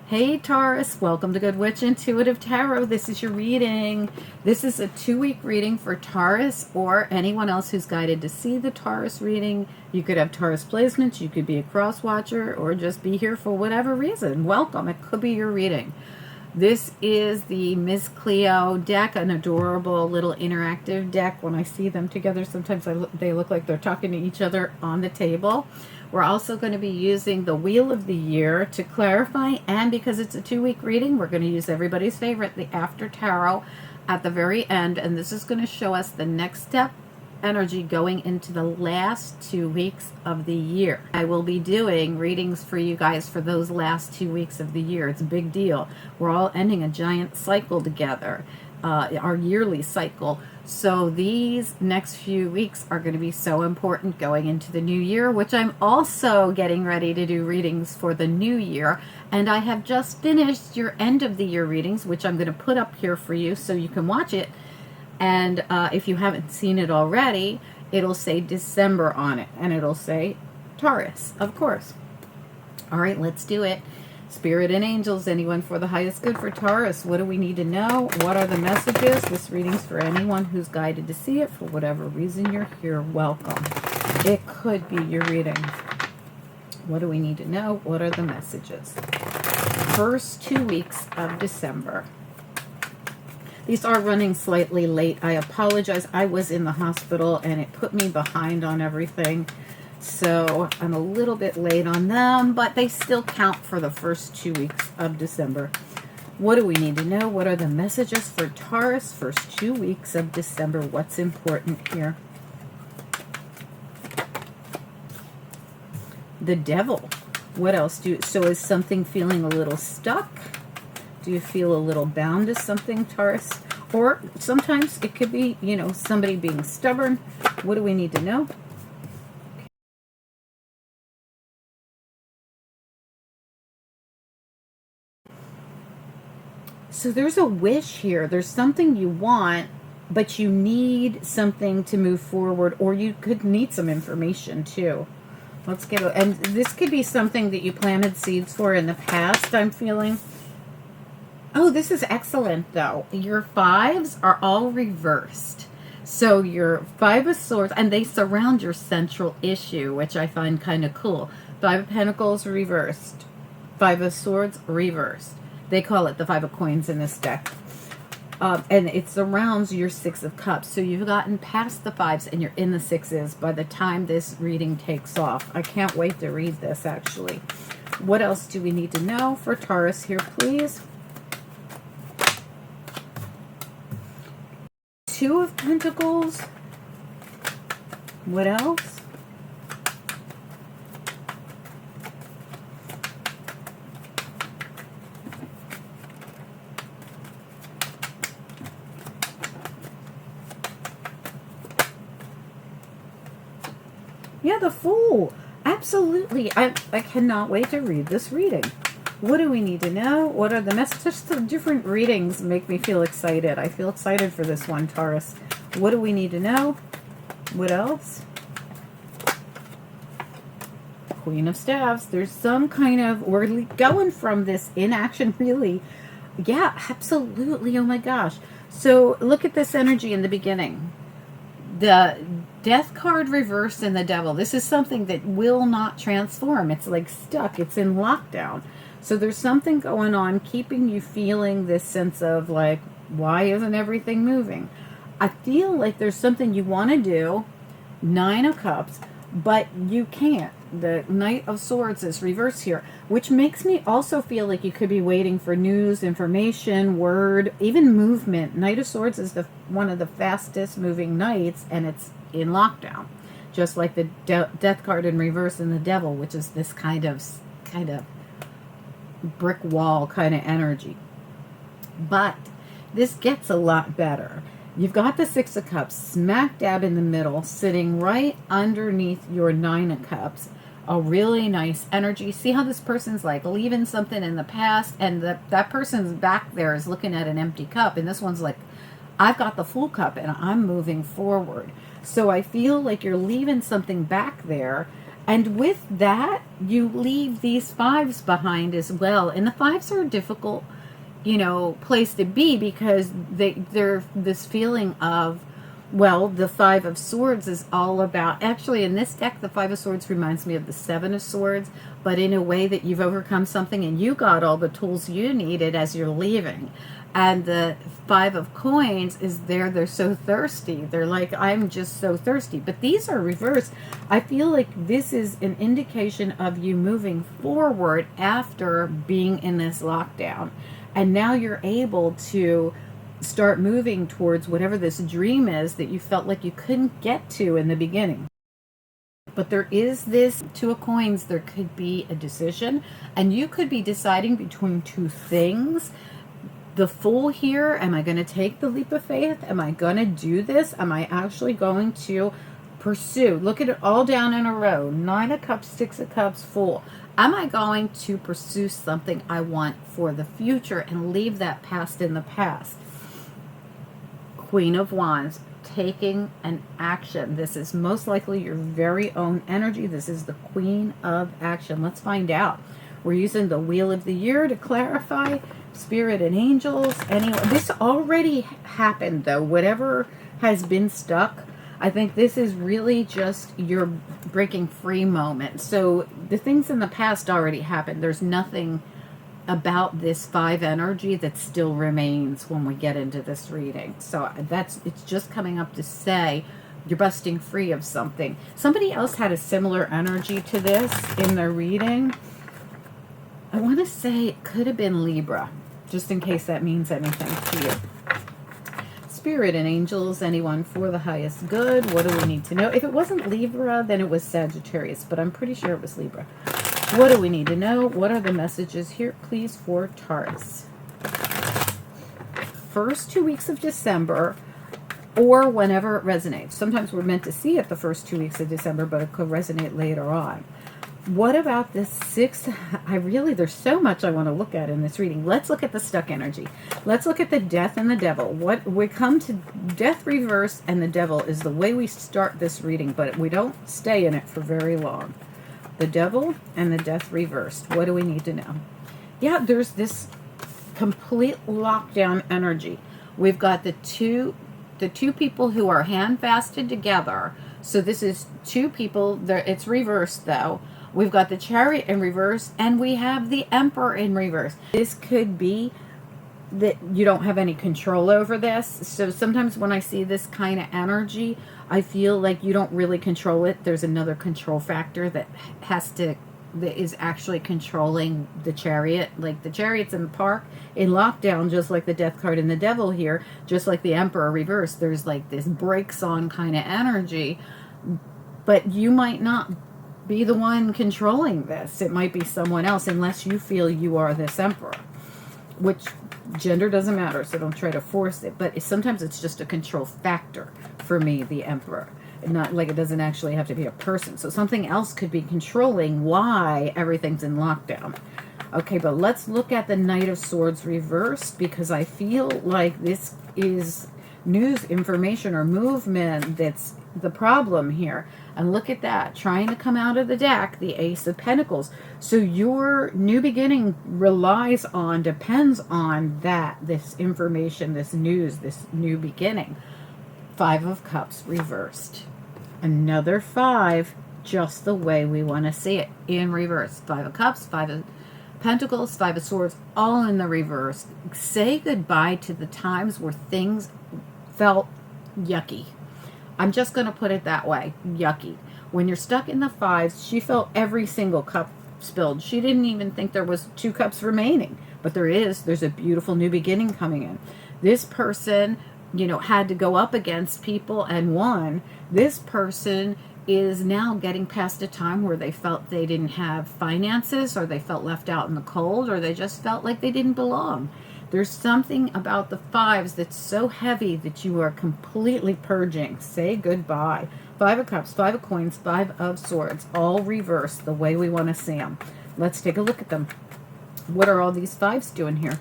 Hey Taurus, welcome to Good Witch Intuitive Tarot. This is your reading. This is a 2-week reading for Taurus or anyone else who's guided to see the Taurus reading. You could have Taurus placements, you could be a cross watcher, or just be here for whatever reason. Welcome, it could be your reading. This is the Miss Cleo deck, an adorable little interactive deck. When I see them together, sometimes they look like they're talking to each other on the table. We're also going to be using the Wheel of the Year to clarify, and because it's a 2-week reading, we're going to use everybody's favorite, the After Tarot, at the very end, and this is going to show us the next step energy going into the last 2 weeks of the year. I will be doing readings for you guys for those last 2 weeks of the year. It's a big deal. We're all ending a giant cycle together, our yearly cycle. So these next few weeks are going to be so important going into the new year, which I'm also getting ready to do readings for the new year. And I have just finished your end of the year readings, which I'm going to put up here for you so you can watch it. And if you haven't seen it already, it'll say December on it, and it'll say Taurus, of course. All right, let's do it. Spirit and angels, anyone for the highest good for Taurus. What do we need to know? What are the messages? This reading's for anyone who's guided to see it for whatever reason you're here. Welcome. It could be your reading. What do we need to know? What are the messages? First 2 weeks of December. These are running slightly late. I apologize. I was in the hospital and it put me behind on everything. So I'm a little bit late on them, but they still count for the first 2 weeks of December. What do we need to know? What are the messages for Taurus? First 2 weeks of December. What's important here? The Devil. What else so is something feeling a little stuck? Do you feel a little bound to something, Taurus? Or sometimes it could be, somebody being stubborn. What do we need to know? So there's a wish here. There's something you want, but you need something to move forward, or you could need some information too. Let's get it. And this could be something that you planted seeds for in the past, I'm feeling. Oh, this is excellent, though. Your fives are all reversed. So your Five of Swords, and they surround your central issue, which I find kind of cool. Five of Pentacles reversed. Five of Swords reversed. They call it the Five of Coins in this deck. And it surrounds your Six of Cups. So you've gotten past the fives and you're in the sixes by the time this reading takes off. I can't wait to read this, actually. What else do we need to know for Taurus here, please? Two of Pentacles. What else? Yeah, the Fool. Absolutely. I cannot wait to read this reading. What do we need to know? What are the messages? The different readings make me feel excited. I feel excited for this one, Taurus. What do we need to know? What else? Queen of Staves. There's some kind of, we're going from this inaction, really. Yeah, absolutely. Oh my gosh. So look at this energy in the beginning. The Death card reversed in the Devil. This is something that will not transform. It's like stuck. It's in lockdown. So there's something going on keeping you feeling this sense of like, why isn't everything moving? I feel like there's something you want to do, Nine of Cups, but you can't. The Knight of Swords is reversed here, which makes me also feel like you could be waiting for news, information, word, even movement. Knight of Swords is one of the fastest moving knights, and it's in lockdown. Just like the Death card in reverse in the Devil, which is this kind of brick wall kind of energy. But this gets a lot better. You've got the Six of Cups smack dab in the middle, sitting right underneath your Nine of Cups. A really nice energy. See how this person's like leaving something in the past, and that person's back there is looking at an empty cup, and this one's like, I've got the full cup and I'm moving forward. So I feel like you're leaving something back there, And with that, you leave these fives behind as well. And the fives are a difficult, place to be, because they're this feeling of, well, the Five of Swords is all about, actually in this deck, the Five of Swords reminds me of the Seven of Swords, but in a way that you've overcome something and you got all the tools you needed as you're leaving. And the Five of Coins is there. They're so thirsty. They're like, I'm just so thirsty. But these are reversed. I feel like this is an indication of you moving forward after being in this lockdown. And now you're able to start moving towards whatever this dream is that you felt like you couldn't get to in the beginning. But there is this Two of Coins. There could be a decision, and you could be deciding between two things. The Fool here, am I going to take the leap of faith? Am I going to do this? Am I actually going to pursue? Look at it all down in a row. Nine of Cups, Six of Cups, Fool. Am I going to pursue something I want for the future and leave that past in the past? Queen of Wands, taking an action. This is most likely your very own energy. This is the Queen of Action. Let's find out. We're using the Wheel of the Year to clarify. Spirit and angels. Anyway, this already happened though. Whatever has been stuck, I think this is really just your breaking free moment. So the things in the past already happened. There's nothing about this five energy that still remains when we get into this reading. So it's just coming up to say you're busting free of something. Somebody else had a similar energy to this in their reading. I want to say it could have been Libra, just in case that means anything to you. Spirit and angels, anyone for the highest good. What do we need to know? If it wasn't Libra, then it was Sagittarius, but I'm pretty sure it was Libra. What do we need to know? What are the messages here, please, for Taurus? First 2 weeks of December, or whenever it resonates. Sometimes we're meant to see it the first 2 weeks of December, but it could resonate later on. What about this six? There's so much I want to look at in this reading. Let's look at the stuck energy. Let's look at the Death and the Devil. What we come to Death reverse and the Devil is the way we start this reading, but we don't stay in it for very long. The Devil and the Death reversed. What do we need to know? Yeah, there's this complete lockdown energy. We've got the two people who are handfasted together. So this is two people. It's reversed though. We've got the Chariot in reverse, and we have the Emperor in reverse. This could be that you don't have any control over this. So sometimes when I see this kind of energy, I feel like you don't really control it. There's another control factor that is actually controlling the Chariot. Like the Chariot's in the park in lockdown, just like the Death card and the Devil here, just like the Emperor reverse. There's like this brakes on kind of energy, but you might not be the one controlling this. It might be someone else, unless you feel you are this Emperor, which gender doesn't matter, so don't try to force it. But sometimes it's just a control factor for me, the Emperor. Not like it doesn't actually have to be a person. So something else could be controlling why everything's in lockdown. Okay, but let's look at the Knight of Swords reversed, because I feel like this is news, information, or movement that's the problem here. And look at that, trying to come out of the deck, the Ace of Pentacles. So your new beginning depends on this information, this news, this new beginning. Five of Cups reversed. Another five, just the way we want to see it, in reverse. Five of Cups, Five of Pentacles, Five of Swords, all in the reverse. Say goodbye to the times where things felt yucky. I'm just going to put it that way, yucky. When you're stuck in the fives, she felt every single cup spilled. She didn't even think there was 2 cups remaining, but there's a beautiful new beginning coming in. This person, had to go up against people and won. This person is now getting past a time where they felt they didn't have finances, or they felt left out in the cold, or they just felt like they didn't belong. There's something about the fives that's so heavy that you are completely purging. Say goodbye. Five of Cups, Five of Coins, Five of Swords, all reversed the way we want to see them. Let's take a look at them. What are all these fives doing here?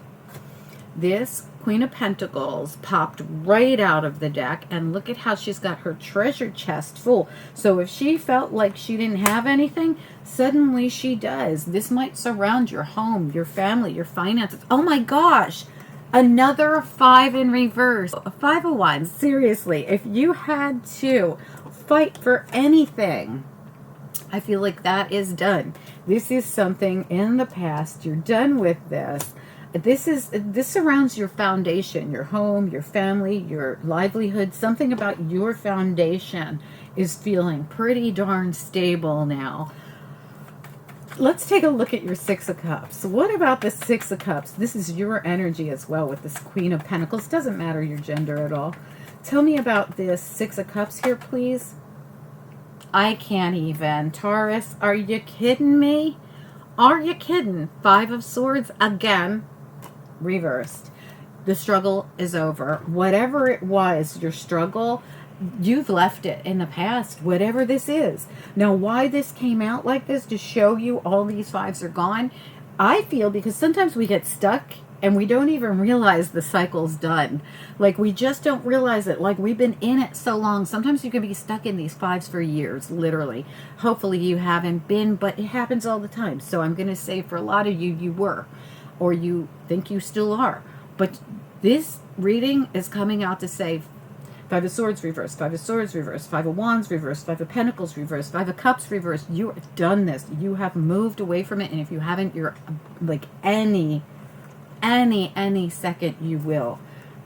This Queen of Pentacles popped right out of the deck, and look at how she's got her treasure chest full. So if she felt like she didn't have anything, suddenly she does. This might surround your home, your family, your finances. Oh my gosh, another 5 in reverse. 5 of Wands. Seriously, if you had to fight for anything, I feel like that is done. This is something in the past. You're done with this. This surrounds your foundation, your home, your family, your livelihood. Something about your foundation is feeling pretty darn stable now. Let's take a look at your 6 of Cups. What about the 6 of Cups? This is your energy as well with this Queen of Pentacles. Doesn't matter your gender at all. Tell me about this 6 of Cups here, please. I can't even. Taurus, are you kidding me? Are you kidding? 5 of Swords again. Reversed. The struggle is over. Whatever it was, your struggle, you've left it in the past, whatever this is. Now, why this came out like this, to show you all these 5s are gone, I feel because sometimes we get stuck and we don't even realize the cycle's done. Like, we just don't realize it. Like, we've been in it so long. Sometimes you can be stuck in these 5s for years, literally. Hopefully you haven't been, but it happens all the time. So I'm going to say for a lot of you, you were, or you think you still are. But this reading is coming out to say 5 of Swords reversed, 5 of Swords reversed, 5 of Wands reversed, 5 of Pentacles reversed, 5 of Cups reversed. You have done this. You have moved away from it. And if you haven't, you're like any second you will.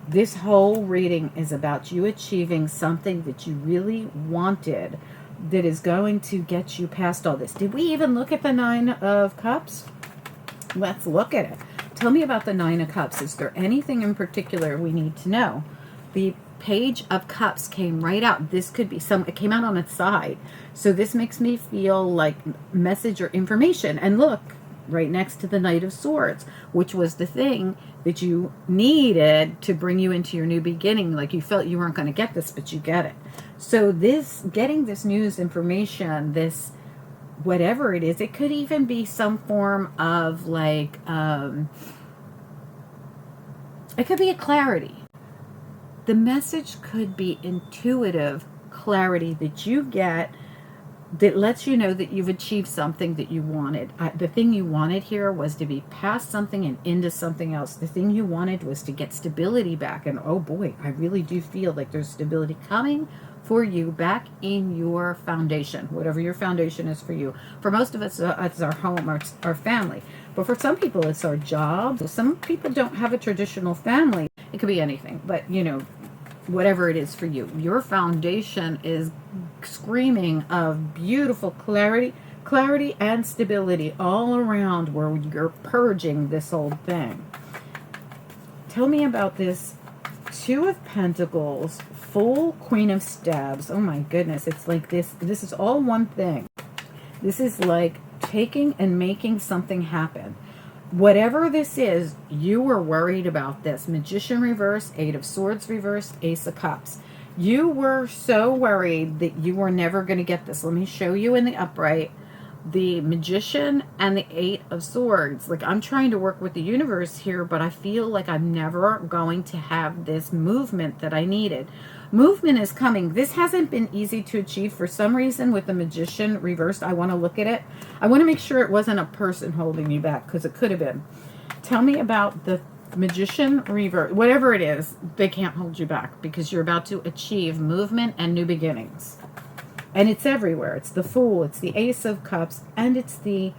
This whole reading is about you achieving something that you really wanted, that is going to get you past all this. Did we even look at the 9 of Cups? Let's look at it. Tell me about the 9 of Cups. Is there anything in particular we need to know? The Page of Cups came right out. This could be it came out on its side. So this makes me feel like message or information. And look, right next to the Knight of Swords, which was the thing that you needed to bring you into your new beginning. Like, you felt you weren't going to get this, but you get it. So this, getting this news, information, this whatever it is, it could even be some form of like, it could be a clarity. The message could be intuitive clarity that you get, that lets you know that you've achieved something that you wanted. The thing you wanted here was to be past something and into something else. The thing you wanted was to get stability back. And oh boy, I really do feel like there's stability coming for you back in your foundation, whatever your foundation is for you. For most of us, it's our home, our family. But for some people, it's our job. Some people don't have a traditional family. It could be anything, but you know, whatever it is for you. Your foundation is screaming of beautiful clarity and stability all around, where you're purging this old thing. Tell me about this 2 of Pentacles, full Queen of Stabs. Oh my goodness, it's like this is all one thing. This is like taking and making something happen. Whatever this is, you were worried about this. Magician reverse, 8 of Swords reverse, Ace of Cups. You were so worried that you were never going to get this. Let me show you in the upright the Magician and the 8 of Swords. Like, I'm trying to work with the universe here, but I feel like I'm never going to have this movement that I needed. Movement is coming. This hasn't been easy to achieve for some reason with the Magician reversed. I want to look at it. I want to make sure it wasn't a person holding you back, because it could have been. Tell me about the Magician reverse. Whatever it is, they can't hold you back, because you're about to achieve movement and new beginnings. And it's everywhere. It's the Fool, it's the Ace of Cups, and it's the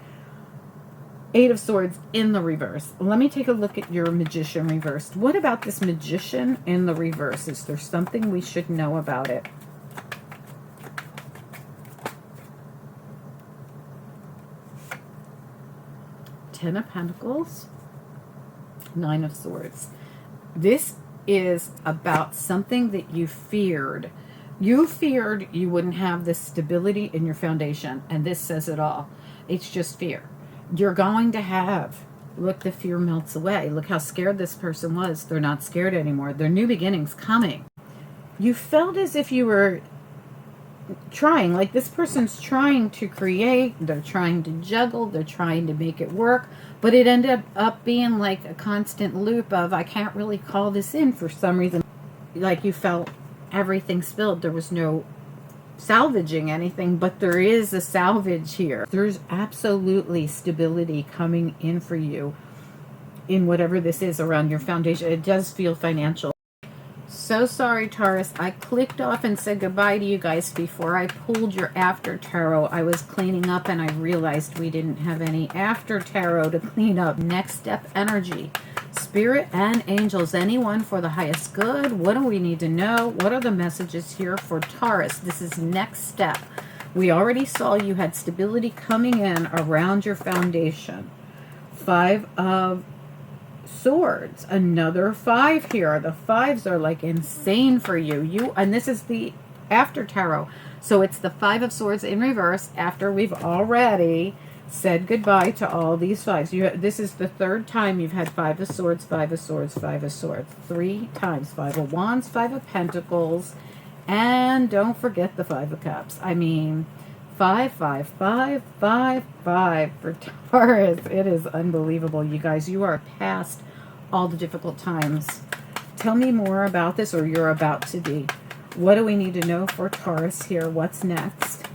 8 of Swords in the reverse. Let me take a look at your Magician reversed. What about this Magician in the reverse? Is there something we should know about it? Ten of Pentacles, 9 of Swords. This is about something that you feared. You feared you wouldn't have this stability in your foundation, and this says it all. It's just fear. You're going to have, look, the fear melts away. Look how scared this person was. They're not scared anymore. Their new beginnings coming. You felt as if you were trying, like this person's trying to create, they're trying to juggle, they're trying to make it work, but it ended up being like a constant loop of, I can't really call this in for some reason. Like you felt everything spilled. There was no salvaging anything, but there is a salvage here. There's absolutely stability coming in for you in whatever this is around your foundation. It does feel financial. So sorry, Taurus. I clicked off and said goodbye to you guys before I pulled your after tarot. I was cleaning up and I realized we didn't have any after tarot to clean up. Next step energy. Spirit and angels, anyone for the highest good. What do we need to know? What are the messages here for Taurus? This is next step. We already saw you had stability coming in around your foundation. 5 of Swords, another 5 here. The 5s are like insane for you. And this is the after tarot. So it's the 5 of Swords in reverse after we've already said goodbye to all these 5s. This is the 3rd time you've had 5 of Swords, 5 of Swords, 5 of Swords. 3 times. 5 of Wands, 5 of Pentacles, and don't forget the 5 of Cups. I mean, 5, 5, 5, 5, 5 for Taurus. It is unbelievable, you guys. You are past all the difficult times. Tell me more about this, or you're about to be. What do we need to know for Taurus here? What's next?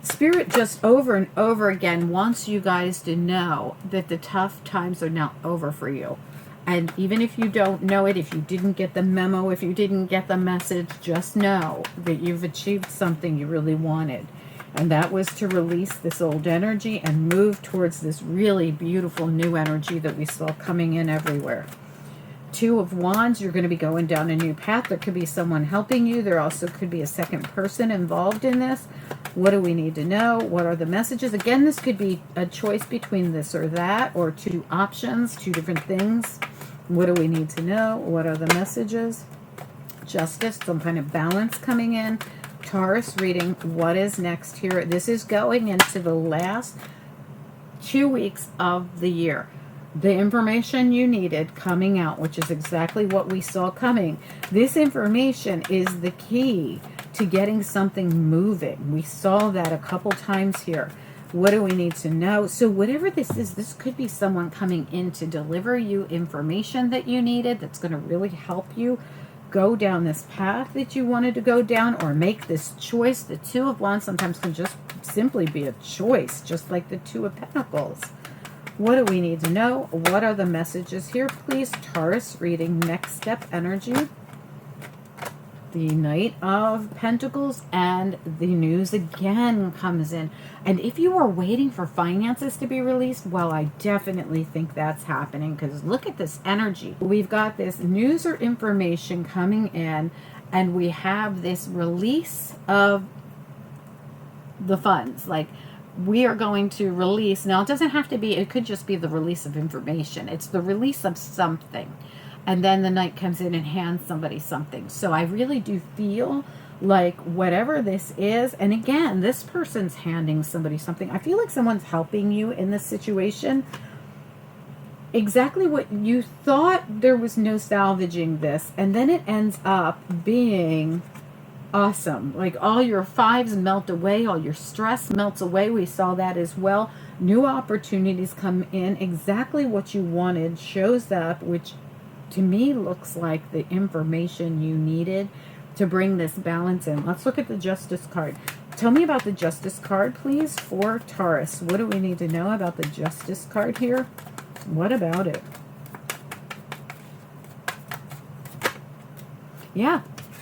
Spirit just over and over again wants you guys to know that the tough times are now over for you. And even if you don't know it, if you didn't get the memo, if you didn't get the message, just know that you've achieved something you really wanted. And that was to release this old energy and move towards this really beautiful new energy that we saw coming in everywhere. 2 of Wands, you're going to be going down a new path. There could be someone helping you. There also could be a second person involved in this. What do we need to know? What are the messages? Again, this could be a choice between this or that, or 2 options, 2 different things. What do we need to know? What are the messages? Justice, some kind of balance coming in. Taurus reading, what is next here? This is going into the last 2 weeks of the year. The information you needed coming out, which is exactly what we saw coming. This information is the key to getting something moving. We saw that a couple times here. What do we need to know? So whatever this is, this could be someone coming in to deliver you information that you needed that's going to really help you go down this path that you wanted to go down, or make this choice. The 2 of Wands sometimes can just simply be a choice, just like the 2 of Pentacles. What do we need to know? What are the messages here, please? Taurus reading, next step energy. The Knight of Pentacles, and the news again comes in. And if you are waiting for finances to be released, well, I definitely think that's happening, because look at this energy. We've got this news or information coming in, and we have this release of the funds. Like, we are going to release. Now, it doesn't have to be, it could just be the release of information. It's the release of something. And then the Knight comes in and hands somebody something. So I really do feel like whatever this is, and again, this person's handing somebody something. I feel like someone's helping you in this situation. Exactly what you thought, there was no salvaging this. And then it ends up being awesome. Like all your 5s melt away, all your stress melts away. We saw that as well. New opportunities come in. Exactly what you wanted shows up, which to me looks like the information you needed to bring this balance in. Let's look at the Justice card. Tell me about the Justice card, please, for Taurus. What do we need to know about the Justice card here? What about it? Yeah,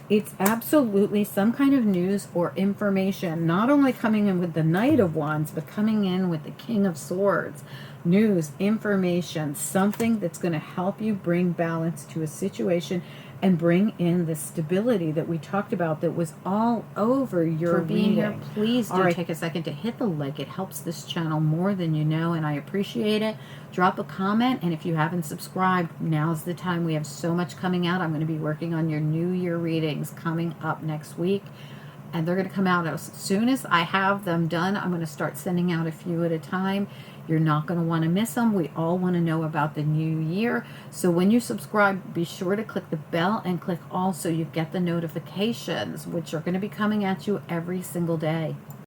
it's absolutely some kind of news or information, not only coming in with the Knight of Wands, but coming in with the King of Swords. News, information, something that's going to help you bring balance to a situation and bring in the stability that we talked about that was all over your reading. Here, please do take a second to hit the like. It helps this channel more than you know, and I appreciate it. Drop a comment, and if you haven't subscribed, now's the time. We have so much coming out. I'm going to be working on your New Year readings coming up next week, and they're going to come out as soon as I have them done. I'm going to start sending out a few at a time. You're not going to want to miss them. We all want to know about the new year. So when you subscribe, be sure to click the bell and click all so you get the notifications, which are going to be coming at you every single day.